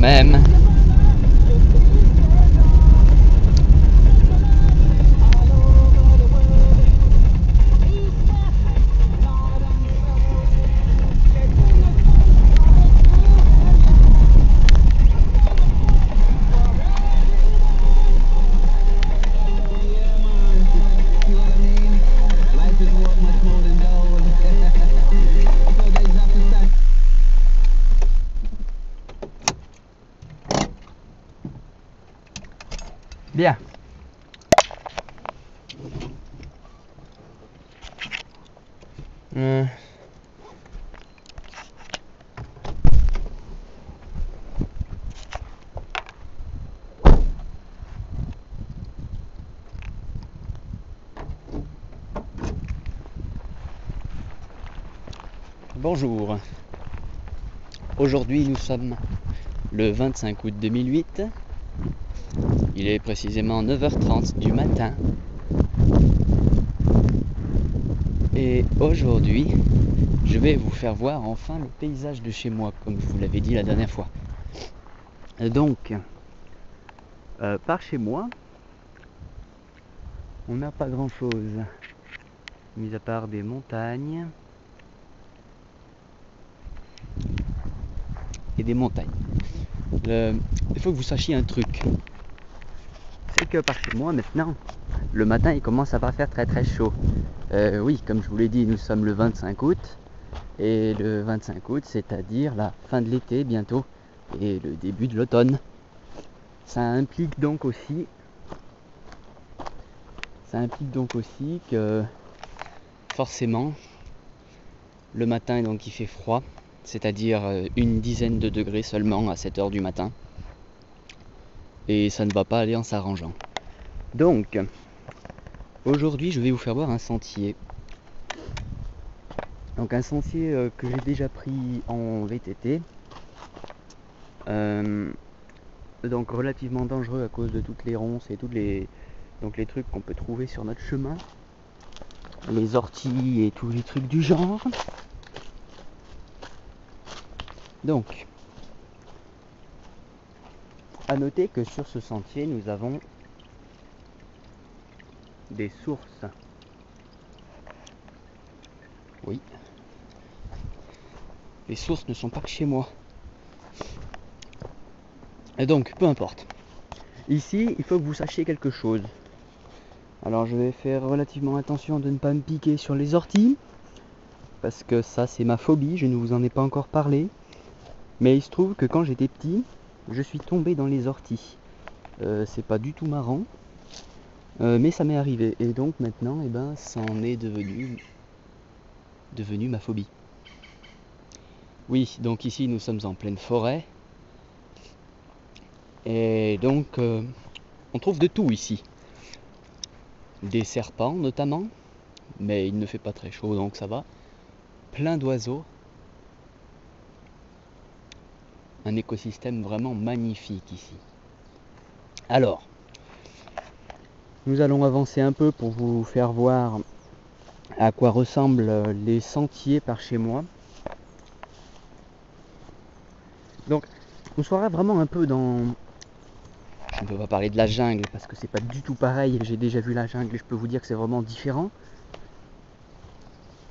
même. Bien. Bonjour. Aujourd'hui nous sommes le 25 août 2008. Il est précisément 9h30 du matin. Et aujourd'hui, je vais vous faire voir enfin le paysage de chez moi, comme je vous l'avais dit la dernière fois. Donc, par chez moi, on n'a pas grand chose, mis à part des montagnes et des montagnes. Il faut que vous sachiez un truc, c'est que par chez moi maintenant, le matin il commence à pas faire très très chaud. Oui, comme je vous l'ai dit, nous sommes le 25 août, et le 25 août, c'est-à-dire la fin de l'été bientôt, et le début de l'automne. Ça implique donc aussi que forcément le matin donc il fait froid, c'est-à-dire une dizaine de degrés seulement à 7h du matin, et ça ne va pas aller en s'arrangeant. Donc aujourd'hui je vais vous faire voir un sentier. Donc un sentier que j'ai déjà pris en VTT, donc relativement dangereux à cause de toutes les ronces et les trucs qu'on peut trouver sur notre chemin, les orties et tous les trucs du genre. Donc à noter que sur ce sentier nous avons des sources. Oui, les sources ne sont pas que chez moi. Et donc peu importe. Ici il faut que vous sachiez quelque chose. Alors je vais faire relativement attention de ne pas me piquer sur les orties, parce que ça c'est ma phobie, je ne vous en ai pas encore parlé. Mais il se trouve que quand j'étais petit, je suis tombé dans les orties. C'est pas du tout marrant, mais ça m'est arrivé. Et donc maintenant, ça en est devenu ma phobie. Oui, donc ici nous sommes en pleine forêt. Et donc on trouve de tout ici. Des serpents notamment, mais il ne fait pas très chaud donc ça va. Plein d'oiseaux. Un écosystème vraiment magnifique ici. Alors, nous allons avancer un peu pour vous faire voir à quoi ressemblent les sentiers par chez moi. Donc, on sera vraiment un peu dans... Je ne peux pas parler de la jungle parce que c'est pas du tout pareil. J'ai déjà vu la jungle et je peux vous dire que c'est vraiment différent.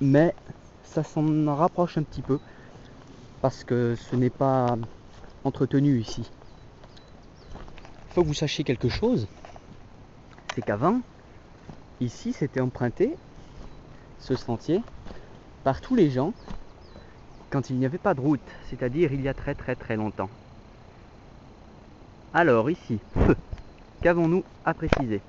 Mais ça s'en rapproche un petit peu parce que ce n'est pas entretenu ici. Il faut que vous sachiez quelque chose, c'est qu'avant, ici c'était emprunté, ce sentier, par tous les gens quand il n'y avait pas de route, c'est-à-dire il y a très très très longtemps. Alors ici, qu'avons-nous à préciser?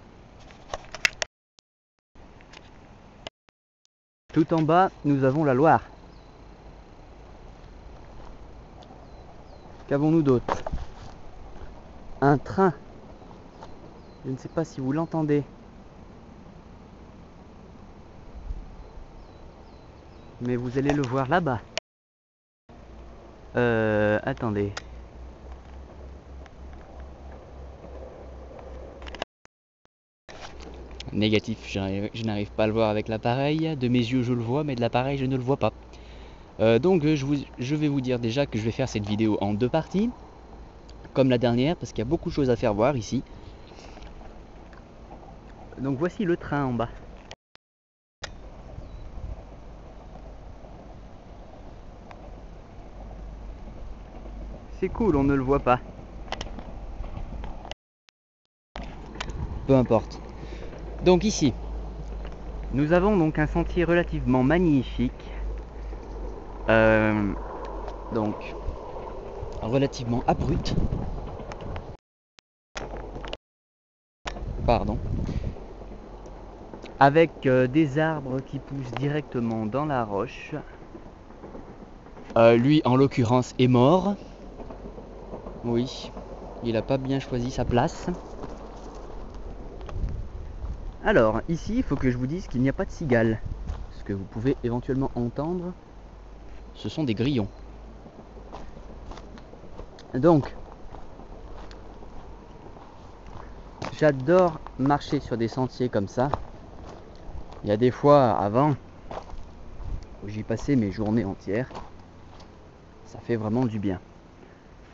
Tout en bas, nous avons la Loire. Qu'avons-nous d'autre? Un train. Je ne sais pas si vous l'entendez. Mais vous allez le voir là-bas. Attendez. Négatif, je n'arrive pas à le voir avec l'appareil. De mes yeux, je le vois, mais de l'appareil, je ne le vois pas. Donc, je vais vous dire déjà que je vais faire cette vidéo en deux parties. comme la dernière parce qu'il y a beaucoup de choses à faire voir ici. Donc voici le train en bas. C'est cool, on ne le voit pas. Peu importe. Donc ici, nous avons donc un sentier relativement magnifique. Donc relativement abrupt. Pardon. Avec des arbres qui poussent directement dans la roche. Lui en l'occurrence est mort. Oui, il n'a pas bien choisi sa place. Alors ici il faut que je vous dise qu'il n'y a pas de cigales. Ce que vous pouvez éventuellement entendre, ce sont des grillons. Donc j'adore marcher sur des sentiers comme ça. Il y a des fois avant où j'y passais mes journées entières. Ça fait vraiment du bien.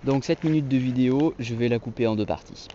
Donc cette minute de vidéo, je vais la couper en deux parties.